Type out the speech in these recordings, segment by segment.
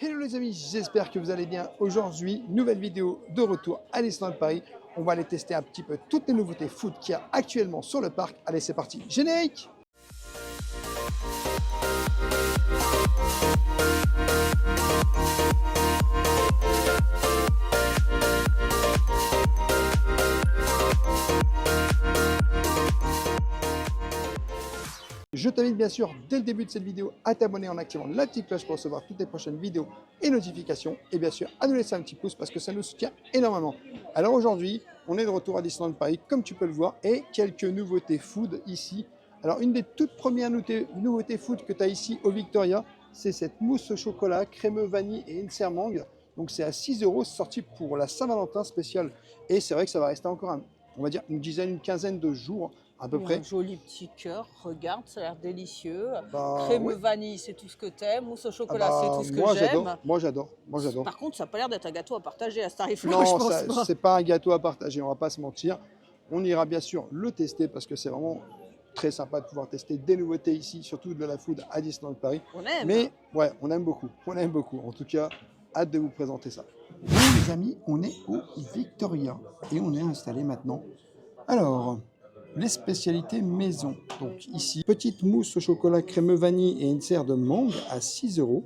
Hello les amis, j'espère que vous allez bien. Aujourd'hui, nouvelle vidéo de retour à Disneyland Paris. On va aller tester un petit peu toutes les nouveautés food qu'il y a actuellement sur le parc. Allez, c'est parti, générique! Je t'invite bien sûr dès le début de cette vidéo à t'abonner en activant la petite cloche pour recevoir toutes les prochaines vidéos et notifications. Et bien sûr à nous laisser un petit pouce parce que ça nous soutient énormément. Alors aujourd'hui, on est de retour à Disneyland Paris comme tu peux le voir et quelques nouveautés food ici. Alors une des toutes premières nouveautés food que tu as ici au Victoria, c'est cette mousse au chocolat, crémeux vanille et insert mangue. Donc c'est à 6 €, c'est sorti pour la Saint-Valentin spéciale. Et c'est vrai que ça va rester encore, on va dire, une quinzaine de jours à peu près. Un joli petit cœur, regarde, ça a l'air délicieux. Bah, Crémeux ouais. vanille, c'est tout ce que t'aimes. Mousse au chocolat, Ah bah, c'est tout ce que moi j'aime. j'adore. Par contre, ça n'a pas l'air d'être un gâteau à partager à ce tarif-là, je Non, pense pas. c'est pas un gâteau à partager, on va pas se mentir. On ira bien sûr le tester parce que c'est vraiment très sympa de pouvoir tester des nouveautés ici, surtout de la food à Disneyland Paris. On aime. Mais ouais, on aime beaucoup. En tout cas, hâte de vous présenter ça. Bon les amis, on est au Victoria et on est installé maintenant. Alors, les spécialités maison. Donc ici, petite mousse au chocolat crémeux vanille et une serre de mangue à 6 €.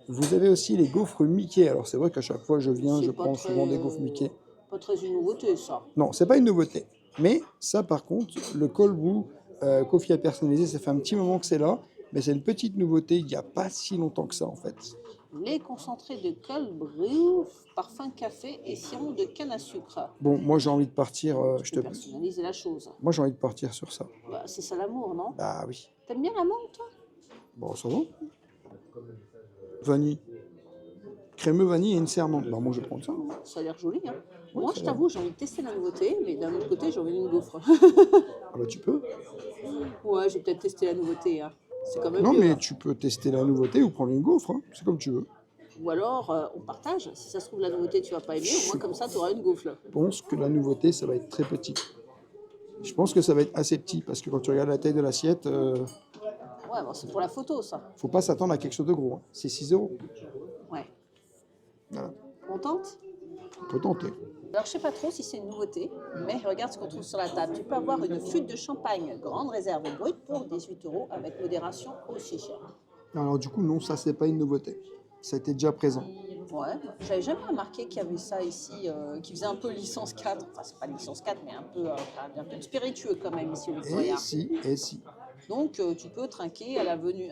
Vous avez aussi les gaufres Mickey. Alors c'est vrai qu'à chaque fois je viens, je prends souvent des gaufres Mickey. Pas très une nouveauté, ça. Non, c'est pas une nouveauté. Mais ça par contre, le cold brew coffee à personnaliser, ça fait un petit moment que c'est là. Mais c'est une petite nouveauté, il n'y a pas si longtemps que ça en fait. Lait concentré de cold brew, parfum café et sirop de canne à sucre. Bon, moi j'ai envie de partir, Personnaliser la chose. moi j'ai envie de partir sur ça. Bah, c'est ça l'amour, non? Bah oui. T'aimes bien l'amour, toi? Bon, ça va. Vanille. Crémeux vanille et une serre menthe. Bah moi je vais prendre ça. Ça a l'air joli, hein? Ouais, Moi, ça je a l'air. t'avoue, j'ai envie de tester la nouveauté, mais d'un autre côté, j'ai envie d'une gaufre. Ah bah tu peux. Ouais, je vais peut-être tester la nouveauté, hein. C'est quand même Non mieux, mais hein. tu peux tester la nouveauté ou prendre une gaufre, hein. C'est comme tu veux. Ou alors, on partage. Si ça se trouve, la nouveauté, tu vas pas aimer. Au moins, comme ça, tu auras une gaufre. Je pense que la nouveauté ça va être très petit. Je pense que ça va être assez petit parce que quand tu regardes la taille de l'assiette, Ouais, bon, c'est pour la photo, ça. faut pas s'attendre à quelque chose de gros, hein. C'est 6 €. Ouais. Voilà. Contente? On peut tenter. Alors, je sais pas trop si c'est une nouveauté, mais regarde ce qu'on trouve sur la table. Tu peux avoir une flûte de champagne grande réserve brute pour 18 € avec modération aussi. Alors du coup non, ça c'est pas une nouveauté. Ça a été déjà présent. Ouais, j'avais jamais remarqué qu'il y avait ça ici, qui faisait un peu licence 4. Enfin, c'est pas licence 4, mais un peu de spiritueux quand même ici au Victoria. Et si. Donc, tu peux trinquer à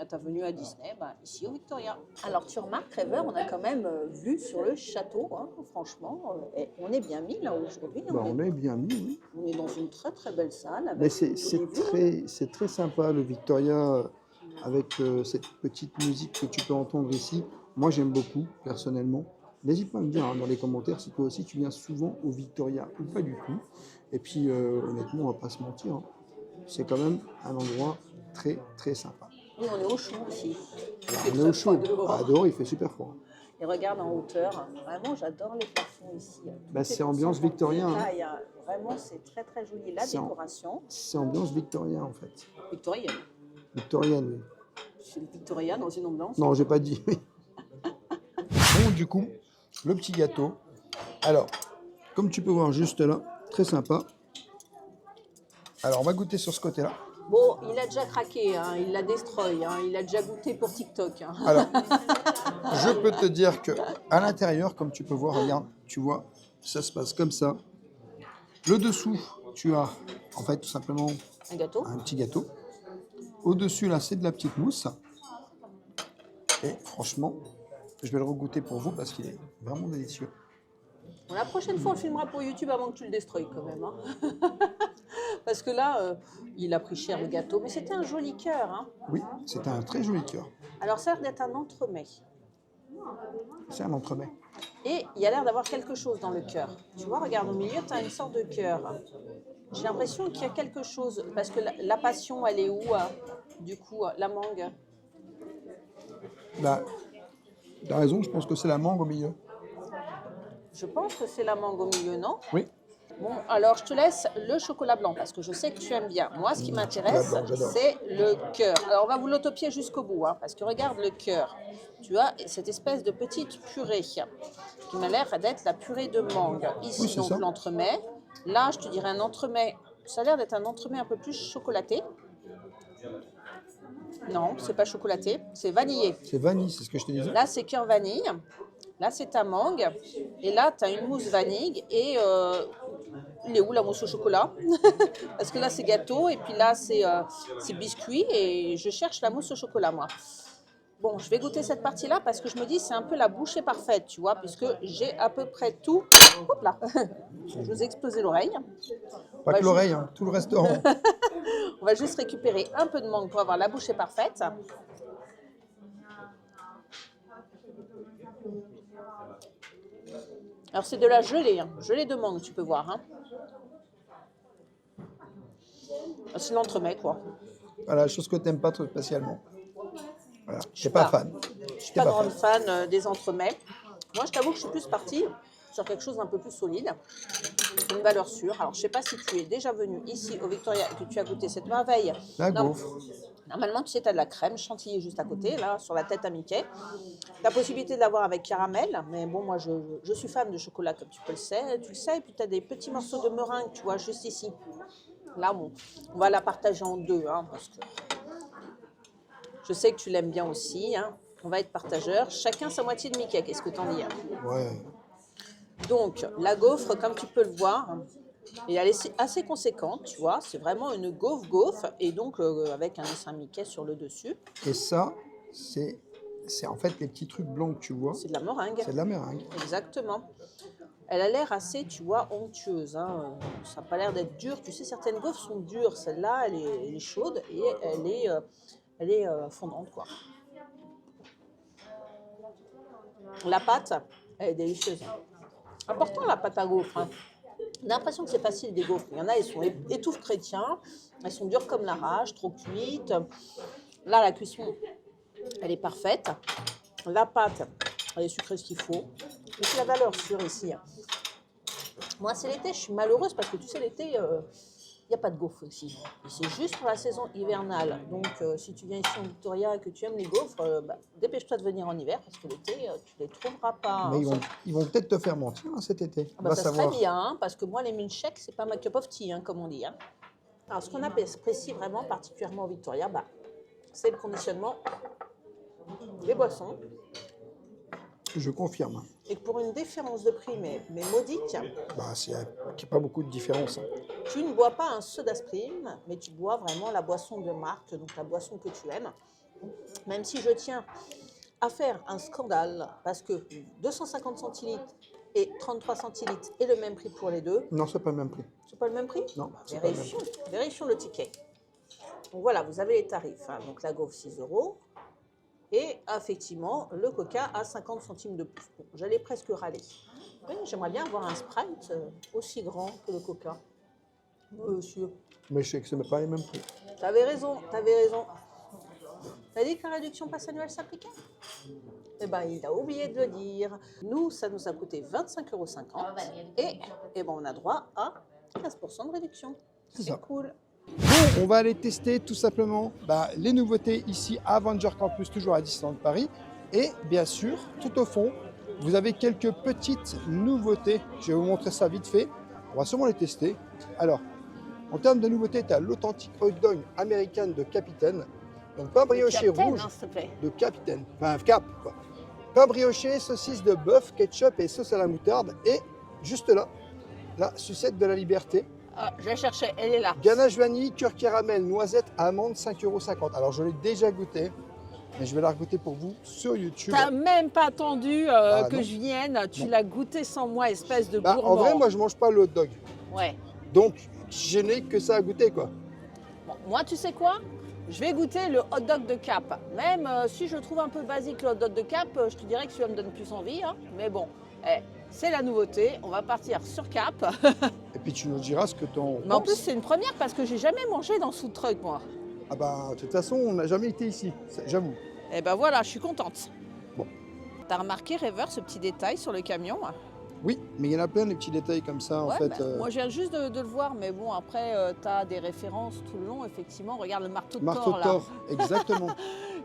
ta venue à Disney, ici au Victoria. Alors, tu remarques, Trevor, on a quand même vue sur le château, hein, franchement. Et on est bien mis là aujourd'hui. Bah, on est bien mis, oui. On est dans une très très belle salle. Avec Mais une jolie vue. c'est très sympa le Victoria avec cette petite musique que tu peux entendre ici. Moi j'aime beaucoup personnellement. N'hésite pas à me dire hein, dans les commentaires si toi aussi tu viens souvent au Victoria ou pas du tout. Et puis honnêtement on va pas se mentir, hein. C'est quand même un endroit très très sympa. Oui, on est au chaud aussi. Alors, on est au chaud. Ah, dehors il fait super froid. Et regarde en hauteur. Vraiment, j'adore les plafonds ici. Bah, c'est ambiance victorien. Hein. Vraiment, c'est très très joli. La décoration. C'est ambiance victorien en fait. Victorienne. Victorienne, oui. C'est le Victoria dans une ambiance. Non, j'ai pas dit. Bon, du coup, le petit gâteau. Alors, comme tu peux voir juste là, très sympa. Alors, on va goûter sur ce côté-là. Bon, il a déjà craqué, hein, il l'a destroy, hein, il a déjà goûté pour TikTok. Hein. Alors, je peux te dire que à l'intérieur, comme tu peux voir, regarde, tu vois, ça se passe comme ça. Le dessous, tu as en fait tout simplement Un gâteau. un petit gâteau. Au-dessus, là, c'est de la petite mousse. Et franchement, je vais le regoûter pour vous parce qu'il est vraiment délicieux. Bon, la prochaine fois, on le filmera pour YouTube avant que tu le destroy quand même. Hein. Parce que là, il a pris cher le gâteau, mais c'était un joli cœur. Hein. Oui, c'est un très joli cœur. Alors ça a l'air d'être un entremets. C'est un entremets. Et il y a l'air d'avoir quelque chose dans le cœur. Tu vois, regarde au milieu, tu as une sorte de cœur. J'ai l'impression qu'il y a quelque chose, parce que la passion, elle est où du coup, la mangue? Bah, tu as raison, je pense que c'est la mangue au milieu. Je pense que c'est la mangue au milieu, non? Oui. Bon, alors je te laisse le chocolat blanc parce que je sais que tu aimes bien. Moi, ce qui m'intéresse, chocolat blanc, j'adore. c'est le cœur. Alors, on va vous l'autopier jusqu'au bout, hein, parce que regarde le cœur. Tu as cette espèce de petite purée qui m'a l'air d'être la purée de mangue. Ici, Oui, c'est donc ça. l'entremets. Là, je te dirais un entremets. Ça a l'air d'être un entremets un peu plus chocolaté. Non, c'est pas chocolaté, c'est vanillé. C'est vanille, c'est ce que je te disais. Là, c'est cœur vanille. Là, c'est ta mangue. Et là, tu as une mousse vanille. Et il est où la mousse au chocolat? Parce que là, c'est gâteau. Et puis là, c'est biscuit. Et je cherche la mousse au chocolat, moi. Bon, je vais goûter cette partie-là parce que je me dis c'est un peu la bouchée parfaite, tu vois, puisque j'ai à peu près tout. Hop là, je vous ai explosé l'oreille. Pas que l'oreille, hein, tout le restaurant. On va juste récupérer un peu de mangue pour avoir la bouchée parfaite. Alors c'est de la gelée, hein, gelée de mangue, tu peux voir. Hein. C'est l'entremet, quoi. Voilà, chose que tu n'aimes pas trop spécialement. Voilà, je suis pas- pas fan. Je suis pas grande fan des entremets. Moi, je t'avoue que je suis plus partie sur quelque chose d'un peu plus solide, une valeur sûre. Alors, je sais pas si tu es déjà venu ici au Victoria et que tu as goûté cette merveille. La Non, gaufre. normalement, tu sais, tu as de la crème chantilly juste à côté, là, sur la tête à Mickey. Tu as possibilité de l'avoir avec caramel, mais bon, moi, je suis fan de chocolat, comme tu le sais. Et puis tu as des petits morceaux de meringue, tu vois, juste ici. Là, bon, on va la partager en deux, hein, parce que je sais que tu l'aimes bien aussi. Hein. On va être partageurs. Chacun sa moitié de Mickey, qu'est-ce que t'en dis? Hein. Ouais. Donc, la gaufre, comme tu peux le voir, elle est assez conséquente, tu vois. C'est vraiment une gaufre, et donc avec un dessin Mickey sur le dessus. Et ça, c'est en fait les petits trucs blancs que tu vois. C'est de la meringue. C'est de la meringue. Exactement. Elle a l'air assez, tu vois, onctueuse. Hein. Ça n'a pas l'air d'être dur. Tu sais, certaines gaufres sont dures. Celle-là, elle est chaude et elle est fondante, quoi. La pâte, elle est délicieuse. Important, la pâte à gaufres. Hein. On a l'impression que c'est facile, des gaufres. Il y en a, elles sont étouffes chrétiens. Elles sont dures comme la rage, trop cuites. Là, la cuisson, elle est parfaite. La pâte, elle est sucrée ce qu'il faut. Et c'est la valeur sûre ici. Moi, c'est l'été, je suis malheureuse parce que tu sais, l'été, il n'y a pas de gaufres ici. C'est juste pour la saison hivernale. Donc, si tu viens ici en Victoria et que tu aimes les gaufres, dépêche-toi de venir en hiver parce que l'été, tu ne les trouveras pas. Mais ils vont peut-être te faire mentir hein, cet été. Ah bah, ça serait bien, hein, parce que moi, les milkshakes, c'est pas ma cup of tea, hein, comme on dit. Hein. Alors, ce qu'on apprécie vraiment, particulièrement au Victoria, c'est le conditionnement des boissons. Je confirme. Et que pour une différence de prix, mais modique, Il n'y a pas beaucoup de différence. Hein. tu ne bois pas un soda stream, mais tu bois vraiment la boisson de marque, donc la boisson que tu aimes. Même si je tiens à faire un scandale, parce que 250 centilitres et 33 centilitres est le même prix pour les deux. Non, c'est pas le même prix. C'est pas le même prix? Non, c'est pas le même prix. Vérifions le ticket. Donc voilà, vous avez les tarifs. Hein. Donc la gaufre 6 €. Et effectivement, le coca à 50 centimes de plus. Bon, j'allais presque râler. Oui, j'aimerais bien avoir un Sprite aussi grand que le coca. Monsieur. Mais je sais que ce n'est pas les mêmes prix. T'avais raison, t'avais raison. T'as dit que la réduction passe annuelle s'appliquait? Eh bien, il a oublié de le dire. Nous, ça nous a coûté 25,50 € et ben, on a droit à 15% de réduction. C'est cool. Bon, on va aller tester tout simplement les nouveautés ici à Avenger Campus, toujours à Disneyland Paris. Et bien sûr, tout au fond, vous avez quelques petites nouveautés. Je vais vous montrer ça vite fait. On va sûrement les tester. Alors, en termes de nouveautés, tu as l'authentique hot dog américaine de Capitaine. Donc pain brioché rouge de Capitaine. Enfin, Cap, quoi. Pain brioché, saucisse de bœuf, ketchup et sauce à la moutarde. Et juste là, la sucette de la liberté. Ah, je la cherchais, elle est là. Ganache vanille, cœur caramel, noisette, amande, 5,50 €. Alors je l'ai déjà goûté, mais je vais la regoûter pour vous sur YouTube. T'as même pas attendu que non. je vienne, tu Non. l'as goûté sans moi, espèce de gourmand. En vrai, moi je mange pas le hot dog. Ouais. Donc je n'ai que ça à goûter quoi. Bon, moi, tu sais quoi? Je vais goûter le hot dog de Cap. Même si je trouve un peu basique le hot dog de Cap, je te dirais que celui-là me donne plus envie. Hein. Mais bon, c'est la nouveauté. On va partir sur Cap. Et puis tu nous diras ce que t'en Mais en penses. plus, c'est une première parce que j'ai jamais mangé dans ce food truck, moi. Ah bah de toute façon, on n'a jamais été ici, j'avoue. Eh ben voilà, je suis contente. Bon. T'as remarqué, Rêveur, ce petit détail sur le camion? Oui, mais il y en a plein des petits détails comme ça, en Ouais, fait. moi je viens juste de le voir, mais bon, après, tu as des références tout le long, effectivement. Regarde le marteau de Marteau Thor, de là. Thor, exactement.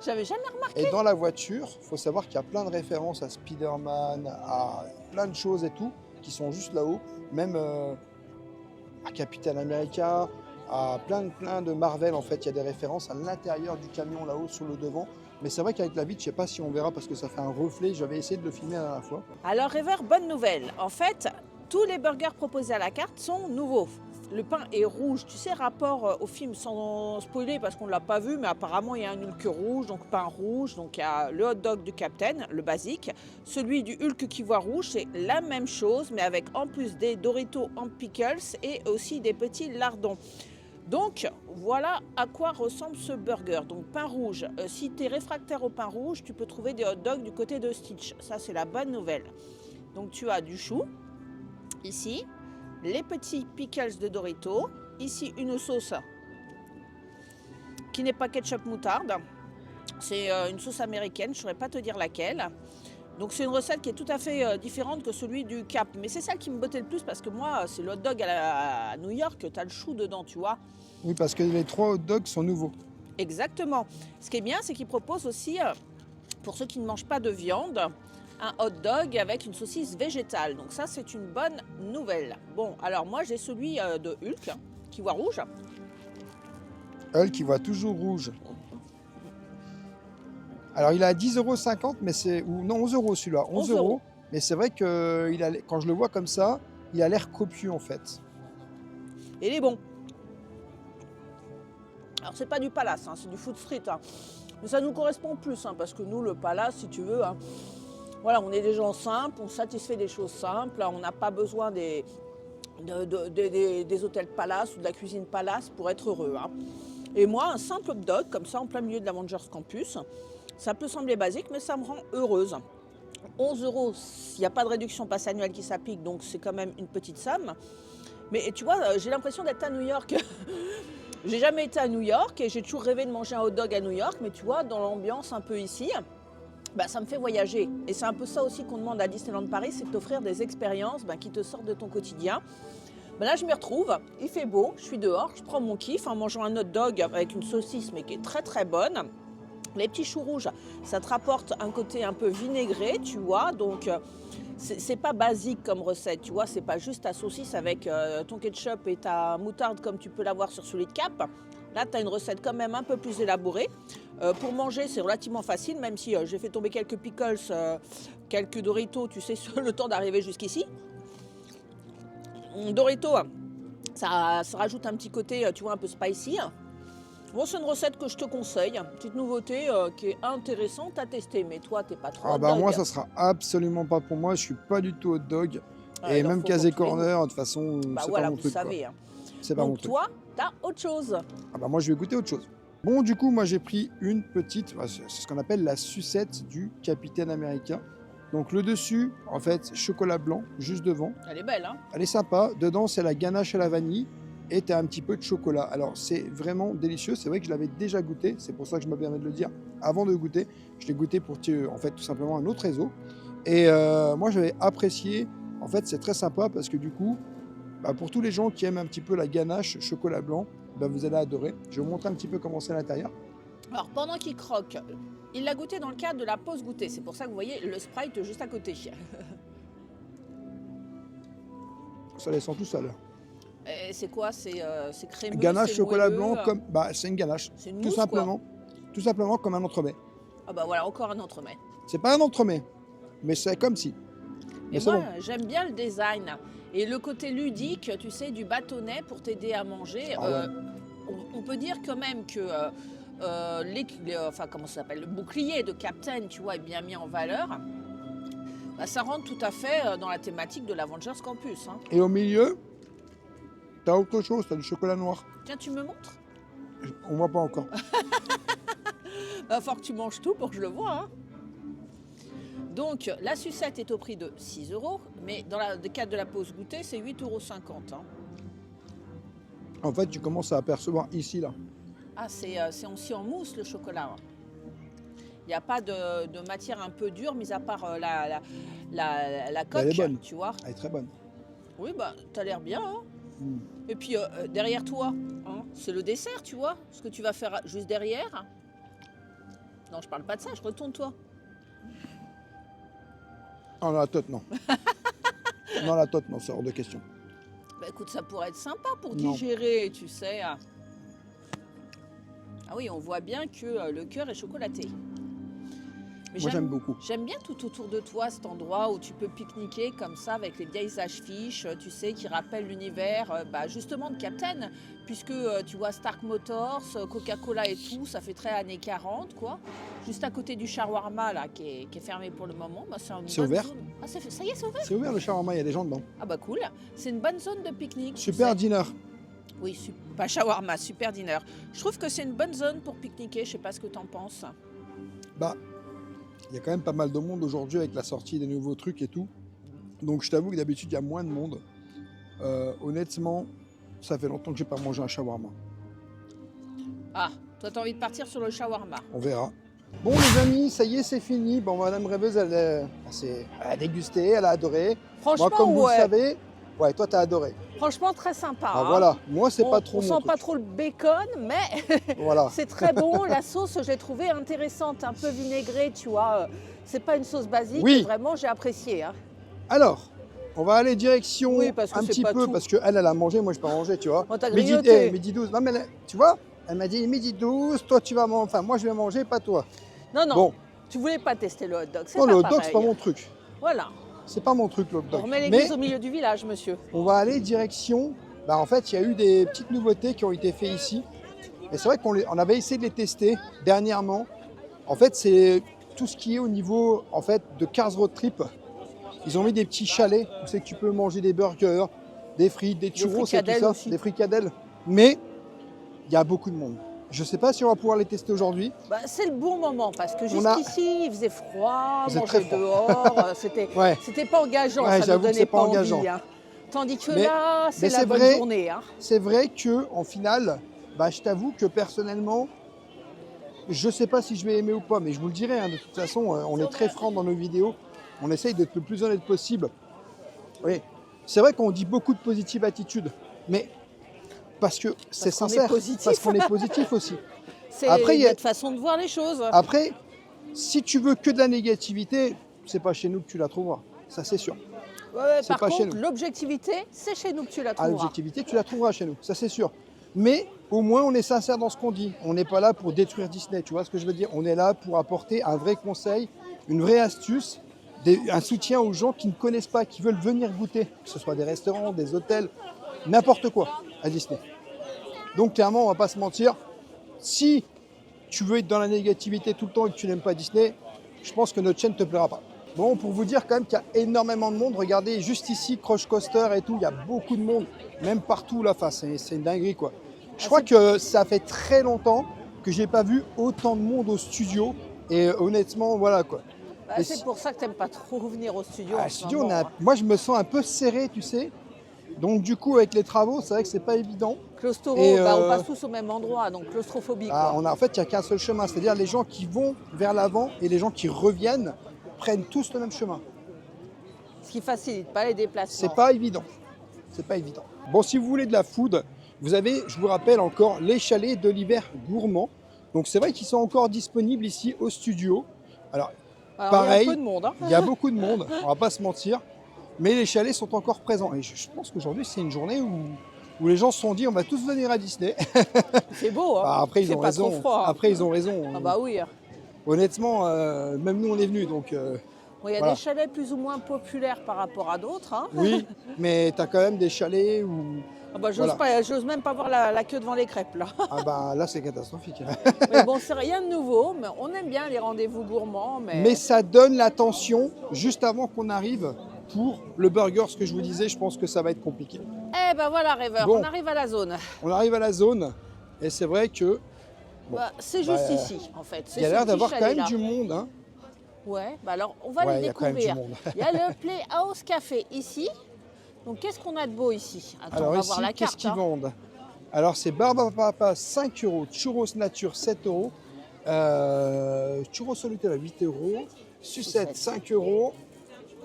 J'avais jamais remarqué. Et dans la voiture, il faut savoir qu'il y a plein de références à Spider-Man, à plein de choses et tout, qui sont juste là-haut. Même à Captain America, à plein de Marvel, en fait. Il y a des références à l'intérieur du camion là-haut, sur le devant. Mais c'est vrai qu'avec la vitre, je ne sais pas si on verra parce que ça fait un reflet. J'avais essayé de le filmer la dernière fois. Alors, River, bonne nouvelle. En fait, tous les burgers proposés à la carte sont nouveaux. Le pain est rouge, tu sais, rapport au film, sans spoiler parce qu'on ne l'a pas vu, mais apparemment il y a un Hulk rouge, donc pain rouge, donc il y a le hot dog du Captain, le basique. Celui du Hulk qui voit rouge, c'est la même chose, mais avec en plus des Doritos en pickles et aussi des petits lardons. Donc voilà à quoi ressemble ce burger. Donc pain rouge, si tu es réfractaire au pain rouge, tu peux trouver des hot dogs du côté de Stitch. Ça c'est la bonne nouvelle. Donc tu as du chou, ici, les petits pickles de Doritos, ici une sauce qui n'est pas ketchup moutarde, c'est une sauce américaine, je ne saurais pas te dire laquelle. Donc c'est une recette qui est tout à fait différente que celui du Cap. Mais c'est ça qui me bottait le plus parce que moi, c'est le hot dog à New York, tu as le chou dedans, tu vois. Oui, parce que les 3 hot dogs sont nouveaux. Exactement. Ce qui est bien, c'est qu'ils proposent aussi, pour ceux qui ne mangent pas de viande, un hot dog avec une saucisse végétale. Donc ça, c'est une bonne nouvelle. Bon, alors moi, j'ai celui de Hulk, qui voit rouge. Hulk qui voit toujours rouge. Alors il est à 10,50 €, mais c'est. Ou non, 11 € celui-là. 11 €. Mais c'est vrai que quand je le vois comme ça, il a l'air copieux en fait. Et il est bon. Alors c'est pas du Palace, hein, c'est du Food Street. Hein. Mais ça nous correspond plus, hein, parce que nous, le Palace, si tu veux, hein, voilà, on est des gens simples, on satisfait des choses simples, on n'a pas besoin des hôtels Palace ou de la cuisine Palace pour être heureux. Hein. Et moi, un simple hot dog, comme ça, en plein milieu de l'Avengers Campus, ça peut sembler basique, mais ça me rend heureuse. 11 €, il n'y a pas de réduction passe annuelle qui s'applique, donc c'est quand même une petite somme. Mais tu vois, j'ai l'impression d'être à New York. J'ai jamais été à New York et j'ai toujours rêvé de manger un hot dog à New York, mais tu vois, dans l'ambiance un peu ici, bah, ça me fait voyager. Et c'est un peu ça aussi qu'on demande à Disneyland Paris, c'est de t'offrir des expériences qui te sortent de ton quotidien. Ben là, je m'y retrouve, il fait beau, je suis dehors, je prends mon kiff en mangeant un hot dog avec une saucisse, mais qui est très très bonne. Les petits choux rouges, ça te rapporte un côté un peu vinaigré, tu vois, donc c'est pas basique comme recette, tu vois, c'est pas juste ta saucisse avec ton ketchup et ta moutarde comme tu peux l'avoir sur celui de Cap. Là, tu as une recette quand même un peu plus élaborée. Pour manger, c'est relativement facile, même si j'ai fait tomber quelques pickles, quelques Doritos, tu sais, sur le temps d'arriver jusqu'ici. Doritos, ça rajoute un petit côté, tu vois, un peu spicy. Bon, c'est une recette que je te conseille, petite nouveauté qui est intéressante à tester, mais toi, t'es pas trop hot dog. Moi, ça sera absolument pas pour moi. Je suis pas du tout hot dog. Et il en même faut casé pour tous les corner, de toute façon, c'est voilà, pas mon vous truc. savez. C'est pas mon Donc truc. toi, t'as autre chose. Moi, je vais goûter autre chose. Bon, du coup, moi, j'ai pris une petite, c'est ce qu'on appelle la sucette du Capitaine Américain. Donc, le dessus, en fait, chocolat blanc, juste devant. Elle est belle, hein. Elle est sympa. Dedans, c'est la ganache à la vanille. Et tu as un petit peu de chocolat. Alors, c'est vraiment délicieux. C'est vrai que je l'avais déjà goûté. C'est pour ça que je me permets de le dire avant de goûter. Je l'ai goûté pour, en fait, tout simplement un autre réseau. Et moi, j'avais apprécié. En fait, c'est très sympa parce que du coup, pour tous les gens qui aiment un petit peu la ganache chocolat blanc, vous allez adorer. Je vais vous montrer un petit peu comment c'est à l'intérieur. Alors, pendant qu'il croque, il l'a goûté dans le cadre de la pause goûter. C'est pour ça que vous voyez le Sprite juste à côté. Ça descend tout seul. C'est quoi? C'est crémeux? Ganache chocolat moelleux, blanc, comme c'est une ganache. C'est une tout mousse, simplement. quoi. Tout simplement comme un entremets. Ah bah voilà, encore un entremets. C'est pas un entremets, mais c'est comme si. Et c'est moi, bon. j'aime bien le design et le côté ludique, tu sais, du bâtonnet pour t'aider à manger. Ouais. On peut dire quand même que comment ça s'appelle, le bouclier de Captain, tu vois, est bien mis en valeur. Ça rentre tout à fait dans la thématique de l'Avengers Campus. Hein. Et au milieu, t'as autre chose, t'as du chocolat noir. Tiens, tu me montres? On voit pas encore. Va falloir que tu manges tout pour que je le vois. Hein. Donc, la sucette est au prix de 6 €, mais dans le cadre de la pause goûter, c'est 8,50 €. Hein. En fait, tu commences à apercevoir ici, là. Ah, c'est aussi en mousse, le chocolat. Hein. Il n'y a pas de matière un peu dure, mis à part la Elle coque, est bonne. tu vois. Elle est très bonne. Oui, bah, t'as l'air bien. Hein. Mm. Et puis, derrière toi, hein, c'est le dessert, tu vois. Ce que tu vas faire juste derrière. Non, je parle pas de ça, je retourne-toi. Oh, la tote, non. Non, la tote, non, c'est hors de question. Bah, écoute, ça pourrait être sympa pour Non. digérer, tu sais. Ah oui, on voit bien que le cœur est chocolaté. Mais Moi, j'aime beaucoup. J'aime bien tout autour de toi cet endroit où tu peux pique-niquer comme ça avec les vieilles affiches, tu sais, qui rappellent l'univers justement de Captain, puisque tu vois Stark Motors, Coca-Cola et tout, ça fait très années 40, quoi. Juste à côté du shawarma, là, qui est fermé pour le moment. Bah, C'est ouvert. zone. Ah, ça y est, c'est ouvert. C'est ouvert le shawarma, il y a des gens dedans. Ah bah cool. C'est une bonne zone de pique-nique. tu Super sais. dinner. Oui, pas shawarma, super dinner. Je trouve que c'est une bonne zone pour pique-niquer, je sais pas ce que t'en penses. Bah, il y a quand même pas mal de monde aujourd'hui avec la sortie des nouveaux trucs et tout. Donc je t'avoue que d'habitude il y a moins de monde. Honnêtement, ça fait longtemps que j'ai pas mangé un shawarma. Ah, toi t'as envie de partir sur le shawarma. On verra. Bon les amis, ça y est, c'est fini. Bon, Madame Rêveuse, elle a dégusté, elle a adoré. Franchement, Moi, comme vous le ouais. savez, ouais, toi t'as adoré. Franchement, très sympa. Ah, hein. voilà, moi c'est pas trop On mon sent truc. pas trop le bacon, mais Voilà. c'est très bon. La sauce, je l'ai trouvée intéressante, un peu vinaigrée, tu vois. C'est pas une sauce basique, Oui. mais vraiment, j'ai apprécié. Hein. Alors, on va aller direction Oui, parce que un c'est petit pas peu, tout. parce qu'elle, elle a mangé, moi je peux pas manger, tu vois. Oh, t'as midi, grignoté. midi 12. Non mais tu vois, elle m'a dit midi 12, toi tu vas manger, enfin moi je vais manger, pas toi. Non, non, Bon. tu voulais pas tester le hot dog, c'est Non, pas le hot pareil. dog, c'est pas mon truc. Voilà, C'est pas mon truc, le hot on dog. remet Mais l'église au milieu du village, monsieur. on va aller direction. Bah, en fait, il y a eu des petites nouveautés qui ont été faites ici. Et c'est vrai on avait essayé de les tester dernièrement. En fait, c'est tout ce qui est au niveau en fait, de Cars Road Trip. Ils ont mis des petits chalets où c'est que tu peux manger des burgers, des frites, des churros et tout fricadelles ça, aussi. des fricadelles. Mais il y a beaucoup de monde. Je ne sais pas si on va pouvoir les tester aujourd'hui. Bah, c'est le bon moment parce que On a- jusqu'ici, il faisait froid, Il faisait manger très froid. dehors, c'était Ouais. pas engageant, Ouais, ça j'avoue nous que donnait c'est pas pas engageant. envie. Hein. Tandis que Mais- là, c'est mais la c'est bonne vrai- journée. Hein. C'est vrai que en finale, bah, je t'avoue que personnellement, je ne sais pas si je vais aimer ou pas, mais je vous le dirai. Hein, de toute façon, on est très franc dans nos vidéos. On essaye d'être le plus honnête possible. Oui, c'est vrai qu'on dit beaucoup de positive attitude, mais parce que c'est qu'on est sincère, positif. parce qu'on est positif aussi. C'est Après, il y a- notre façon de voir les choses. Après, si tu veux que de la négativité, c'est pas chez nous que tu la trouveras. Ça, c'est sûr. Ouais, c'est par pas chez contre, nous. l'objectivité, c'est chez nous que tu la À trouveras. l'objectivité, tu la trouveras chez nous. Ça, c'est sûr. Mais au moins, on est sincère dans ce qu'on dit. On n'est pas là pour détruire Disney. Tu vois ce que je veux dire? On est là pour apporter un vrai conseil, une vraie astuce, un soutien aux gens qui ne connaissent pas, qui veulent venir goûter, que ce soit des restaurants, des hôtels, n'importe quoi à Disney. Donc clairement, on va pas se mentir, si tu veux être dans la négativité tout le temps et que tu n'aimes pas Disney, je pense que notre chaîne ne te plaira pas. Bon, pour vous dire quand même qu'il y a énormément de monde, regardez juste ici, Crush Coaster et tout, il y a beaucoup de monde, même partout là, enfin, c'est une dinguerie quoi. Je crois que ça fait très longtemps que j'ai pas vu autant de monde au studio et honnêtement, voilà quoi. Bah, Et c'est si- pour ça que tu n'aimes pas trop venir au studio. Ah, en le ce studio, moment, hein. moi je me sens un peu serré, tu sais. Donc du coup, avec les travaux, c'est vrai que c'est pas évident. Claustro, Et, on passe tous au même endroit, donc claustrophobie. Ah, quoi. en fait, il n'y a qu'un seul chemin, c'est-à-dire les gens qui vont vers l'avant et les gens qui reviennent prennent tous le même chemin. Ce qui facilite pas les déplacements. C'est pas évident. C'est pas évident. Bon, si vous voulez de la food, vous avez, je vous rappelle encore, les chalets de l'hiver gourmand. Donc c'est vrai qu'ils sont encore disponibles ici au studio. Alors, Alors, pareil, il y a un peu de monde. Hein. il y a beaucoup de monde, on va pas se mentir, mais les chalets sont encore présents. Et je pense qu'aujourd'hui, c'est une journée où les gens se sont dit, on va tous venir à Disney. C'est beau. Hein. Bah, après, ils C'est ont pas trop raison. froid, hein. Après, ils ont raison. Ah bah oui. Honnêtement, même nous, on est venus, donc... Bon, il y a Voilà. des chalets plus ou moins populaires par rapport à d'autres. Hein. Oui, mais tu as quand même des chalets où... Ah bah, j'ose Voilà. j'ose même pas voir la queue devant les crêpes là. Ah bah là, c'est catastrophique. Mais bon, c'est rien de nouveau, mais on aime bien les rendez-vous gourmands. Mais ça donne l'attention juste avant qu'on arrive pour le burger, ce que je vous disais, je pense que ça va être compliqué. Eh ben voilà, Rêveur, Bon. on arrive à la zone. On arrive à la zone et c'est vrai que Bon. Bah, c'est juste Bah, ici, en fait. il y a l'air d'avoir quand même du monde. Hein. Ouais, bah alors on va Ouais, les il y a quand même du découvrir. monde. Il y a le Playhouse Café ici. Donc qu'est-ce qu'on a de beau ici? Attends, on Alors va ici, voir la qu'est-ce carte. qu'ils Hein. vendent? Alors c'est barbe à papa 5 €, churros nature 7 €, Churros au Nutella, 8 euros. Sucette, 5 euros.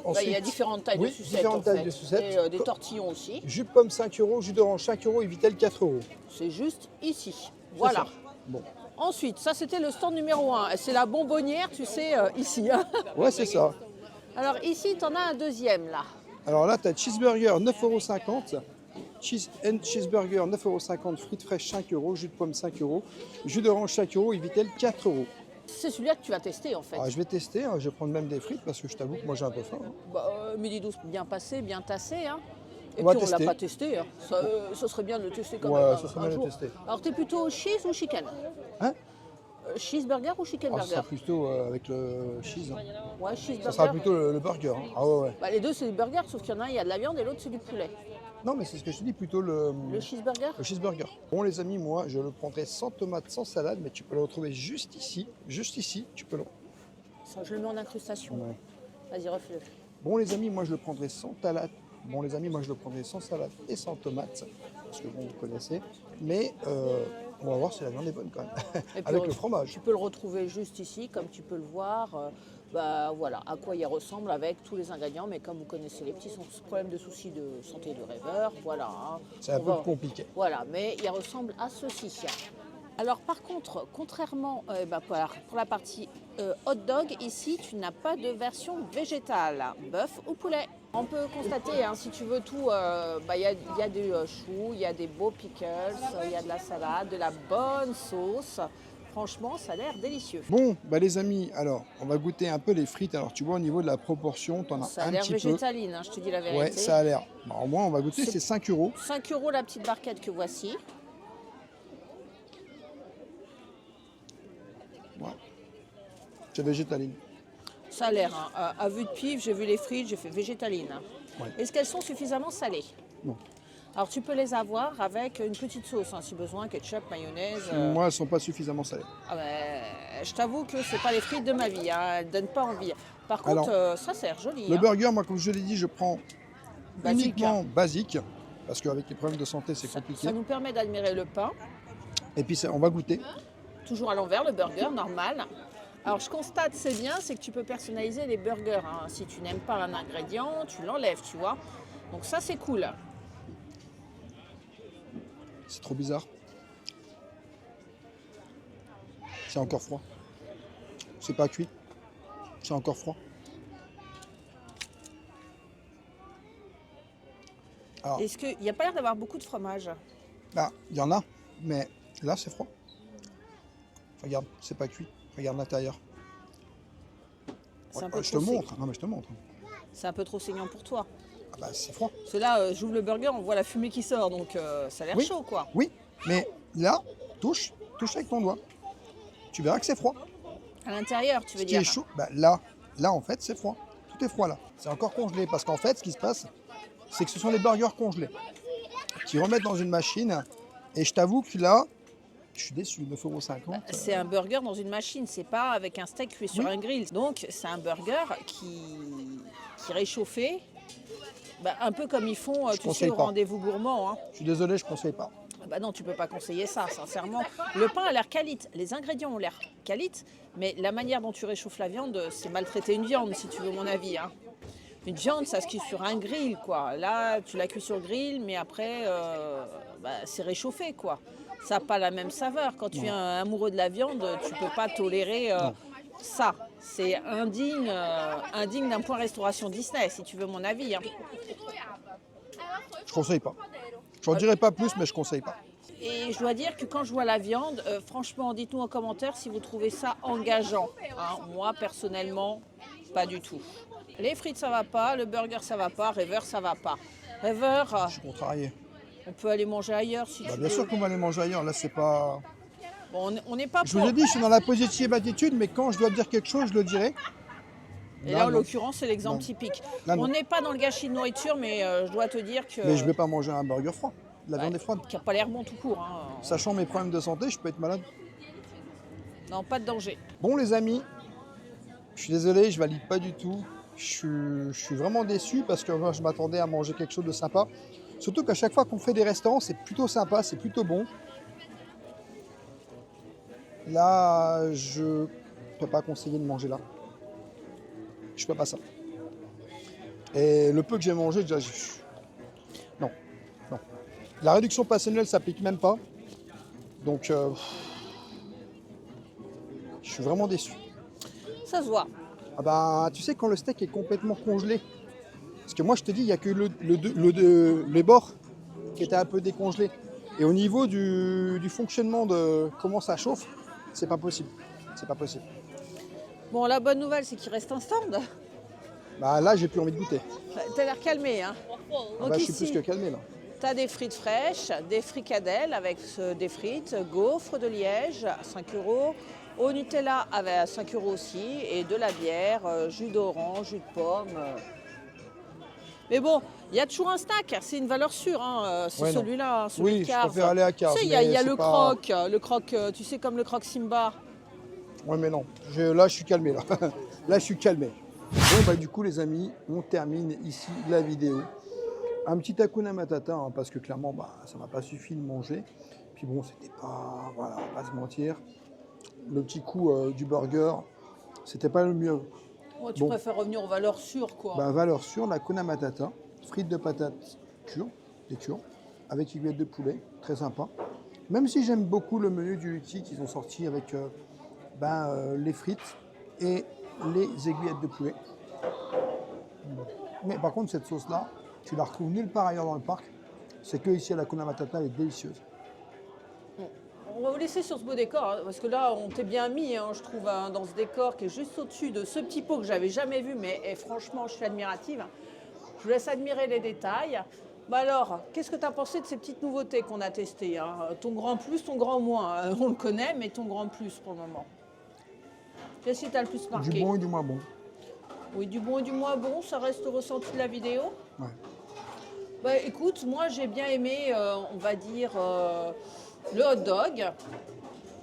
Bah, il y a différentes tailles de sucettes. Différentes tailles de Et sucettes. des tortillons aussi. Jus de pomme, 5 euros. Jus d'orange, 5 euros. Et Vitel, 4 euros. C'est juste ici. Voilà. Ça. Bon. Ensuite, ça c'était le stand numéro 1. C'est la bonbonnière, tu sais, ici. Hein. Ouais, c'est ça. Alors ici, tu en as un deuxième là. Alors là, tu as cheeseburger, 9,50 €. Cheeseburger, 9,50 €. Frites fraîches, 5 euros. Jus de pomme, 5 euros. Jus d'orange, 5 euros. Et Vitel, 4 euros. C'est celui-là que tu vas tester en fait. Alors, je vais tester. Hein. Je vais prendre même des frites parce que je t'avoue que moi j'ai un peu faim. Hein. Bah, midi 12 bien passé, bien tassé. Hein. Et On va puis on ne l'a tester. pas testé. Hein. Ça serait bien de le tester quand Ouais, même ça serait un bien de jour. le tester. Alors tu es plutôt cheese ou chicken? Hein? Cheeseburger ou chicken Alors, ça burger? sera plutôt avec le cheese. Hein. Ouais, Ça cheeseburger. sera plutôt le burger. Hein. Ah ouais, ouais. Bah, les deux c'est des burgers, sauf qu'il y en a un, il y a de la viande et l'autre c'est du poulet. Non, mais c'est ce que je te dis, plutôt le cheeseburger? cheeseburger. Bon, les amis, moi, je le prendrai sans tomate, sans salade, mais tu peux le retrouver juste ici. Juste ici, tu peux le. Ça, je le mets en incrustation. Ouais. Vas-y, refais-le. Bon, les amis, moi, je le prendrai sans salade. Bon, les amis, moi, je le prendrai sans salade et sans tomate. Parce que bon, vous connaissez. Mais on va voir si la viande est bonne quand même. Et puis, Avec le fromage. Tu peux le retrouver juste ici, comme tu peux le voir. Bah, voilà, à quoi il ressemble avec tous les ingrédients. Mais comme vous connaissez les petits problèmes de soucis de santé de rêveur, voilà. Hein, C'est un peu compliqué. Voilà, mais il ressemble à ceci. Alors par contre, contrairement pour la partie hot dog, ici tu n'as pas de version végétale, bœuf ou poulet. On peut constater, hein, si tu veux tout, il y a du chou, il y a des beaux pickles, il y a de la salade, de la bonne sauce. Franchement, ça a l'air délicieux. Bon, bah les amis, alors, on va goûter un peu les frites. Alors, tu vois, au niveau de la proportion, tu en as Ça a un l'air petit peu. végétaline, hein, je te dis la vérité. Ouais, ça a l'air. Bah, au moins, on va goûter, c'est 5 euros. 5 euros la petite barquette que voici. Ouais. C'est végétaline. Ça a l'air, hein. À vue de pif, j'ai vu les frites, j'ai fait végétaline. Ouais. Est-ce qu'elles sont suffisamment salées? Non. Alors tu peux les avoir avec une petite sauce, hein, si besoin, ketchup, mayonnaise. Moi, elles ne sont pas suffisamment salées. Ah ben, je t'avoue que c'est pas les frites de ma vie, hein, elles ne donnent pas envie. Par contre, Alors, ça sert joli. Le hein. burger, moi, comme je l'ai dit, je prends Basique, uniquement hein. basique. Parce qu'avec les problèmes de santé, c'est Ça compliqué. nous permet d'admirer le pain, Et puis, on va goûter. toujours à l'envers, le burger normal. Alors je constate, c'est bien, c'est que tu peux personnaliser les burgers. Hein. Si tu n'aimes pas un ingrédient, tu l'enlèves, tu vois. Donc ça, c'est cool. C'est trop bizarre. C'est encore froid. C'est pas cuit. C'est encore froid. Alors, Est-ce qu'il n'y a pas l'air d'avoir beaucoup de fromage? là, il y en a, mais là, c'est froid. Regarde, c'est pas cuit. Regarde l'intérieur. C'est un peu Je te trop montre. Non, mais je te montre. C'est un peu trop saignant pour toi. Ah bah, c'est froid. Parce que là, j'ouvre le burger, on voit la fumée qui sort, donc ça a l'air Oui. chaud, quoi. Oui, mais là, touche avec ton doigt. Tu verras que c'est froid. À l'intérieur, tu veux Ce qui dire. est chaud, bah, là, en fait, c'est froid. Tout est froid là. C'est encore congelé parce qu'en fait, ce qui se passe, c'est que ce sont les burgers congelés qui remettent dans une machine. Et je t'avoue que là, je suis déçu. 9,50 €. C'est un burger dans une machine, c'est pas avec un steak cuit sur Oui. un grill. Donc c'est un burger qui est réchauffé, un peu comme ils font, tu sais, conseille au pas. rendez-vous gourmand. Hein. Je suis désolé, je ne conseille pas. Bah non, tu peux pas conseiller ça, sincèrement. Le pain a l'air qualite, les ingrédients ont l'air qualite, mais la manière dont tu réchauffes la viande, c'est maltraiter une viande, si tu veux mon avis. Hein. Une viande, ça se cuit sur un grill, quoi. Là, tu la cuis sur le grill, mais après, c'est réchauffé, quoi. Ça n'a pas la même saveur. Quand tu es un amoureux de la viande, tu peux pas tolérer ça. C'est indigne d'un point restauration Disney, si tu veux mon avis. Hein. Je conseille pas. Je n'en dirai pas plus, mais je conseille pas. Et je dois dire que quand je vois la viande, franchement, dites-nous en commentaire si vous trouvez ça engageant. Hein. Moi, personnellement, pas du tout. Les frites, ça va pas. Le burger, ça va pas. Rêveur, ça va pas. Rêveur, Je suis contrarié. on peut aller manger ailleurs si tu veux. Bien sûr qu'on va aller manger ailleurs. Là, c'est pas. Bon, on n'est pas Je vous ai dit, je suis dans la positive attitude, mais quand je dois dire quelque chose, je le dirai. Et là, en l'occurrence, c'est l'exemple Non. typique. Là, non. On n'est pas dans le gâchis de nourriture, mais je dois te dire que... Mais je vais pas manger un burger froid. La viande est froide. qui n'a pas l'air bon tout court. Hein. Sachant mes problèmes de santé, je peux être malade. Non, pas de danger. Bon, les amis, je suis désolé, je valide pas du tout. Je suis vraiment déçu parce que moi, je m'attendais à manger quelque chose de sympa. Surtout qu'à chaque fois qu'on fait des restaurants, c'est plutôt sympa, c'est plutôt bon. Là, je peux pas conseiller de manger là. Je peux pas ça. Et le peu que j'ai mangé, déjà, non, non. La réduction passionnelle s'applique même pas. Donc, je suis vraiment déçu. Ça se voit. Ah bah, tu sais, quand le steak est complètement congelé, parce que moi, je te dis, il n'y a que les bords qui étaient un peu décongelés. Et au niveau du fonctionnement de comment ça chauffe, c'est pas possible. C'est pas possible. Bon, la bonne nouvelle, c'est qu'il reste un stand. Bah là, j'ai plus envie de goûter. T'as l'air calmé, hein. Ah Donc bah, je suis ici, plus que calmé là. t'as des frites fraîches, des fricadelles avec des frites, gaufres de Liège à 5 euros, au Nutella à 5 euros aussi, et de la bière, jus d'orange, jus de pomme. Mais bon, il y a toujours un snack, c'est une valeur sûre, hein. C'est Ouais, non. celui-là, hein, celui Oui, de je Cars. préfère aller à Cars. Tu sais, il mais y a c'est le pas- croc, tu sais, comme le croc Simba. Ouais, mais non. Là, je suis calmé là. Là, je suis calmé. Bon, bah, du coup, les amis, on termine ici la vidéo. Un petit Hakuna Matata, hein, parce que clairement, bah, ça m'a pas suffi de manger. Puis bon, c'était pas. Voilà, on va pas se mentir. Le petit coup du burger, c'était pas le mieux. Ouais, tu Bon. préfères revenir aux valeurs sûres, quoi. Bah, valeur sûre, la Hakuna Matata, frites de patates cure, avec aiguillettes de poulet, très sympa. Même si j'aime beaucoup le menu du Lutti qu'ils ont sorti avec les frites et les aiguillettes de poulet. Mais par contre, cette sauce-là, tu la retrouves nulle part ailleurs dans le parc. C'est que ici à la Hakuna Matata, elle est délicieuse. On va vous laisser sur ce beau décor, hein, parce que là, on t'est bien mis, hein, je trouve, hein, dans ce décor qui est juste au-dessus de ce petit pot que j'avais jamais vu, mais franchement, je suis admirative. Je vous laisse admirer les détails. Bah alors, qu'est-ce que tu as pensé de ces petites nouveautés qu'on a testées, hein? Ton grand plus, ton grand moins, on le connaît, mais ton grand plus pour le moment. Qu'est-ce qui t'a le plus marqué? Du bon et du moins bon. Oui, du bon et du moins bon, ça reste le ressenti de la vidéo. Ouais. Bah écoute, moi j'ai bien aimé, on va dire, le hot dog.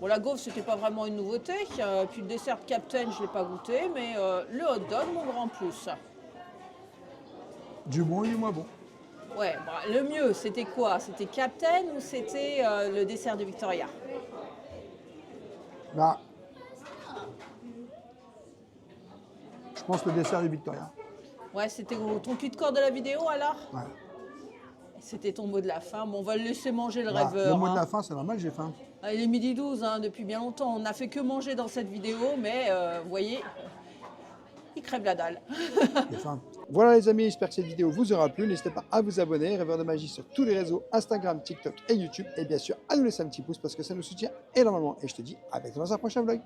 Bon, la gaufre, c'était pas vraiment une nouveauté. Puis le dessert Captain, je l'ai pas goûté, mais le hot dog, mon grand plus. Du bon et du moins bon. Ouais, bah, le mieux, c'était quoi? C'était Captain ou c'était le dessert de Victoria? Bah, je pense le dessert du Victoria. Ouais, c'était ton cul de corps de la vidéo alors? Ouais. C'était ton mot de la fin. Bon, on va le laisser manger le Bah, rêveur. le mot de Hein. la fin, c'est normal, j'ai faim. Ah, il est midi 12 hein, depuis bien longtemps. On n'a fait que manger dans cette vidéo, mais vous voyez, il crève la dalle. J'ai faim. Voilà les amis, j'espère que cette vidéo vous aura plu. N'hésitez pas à vous abonner, Rêveur de Magie sur tous les réseaux, Instagram, TikTok et YouTube. Et bien sûr, à nous laisser un petit pouce parce que ça nous soutient énormément. Et je te dis à bientôt dans un prochain vlog.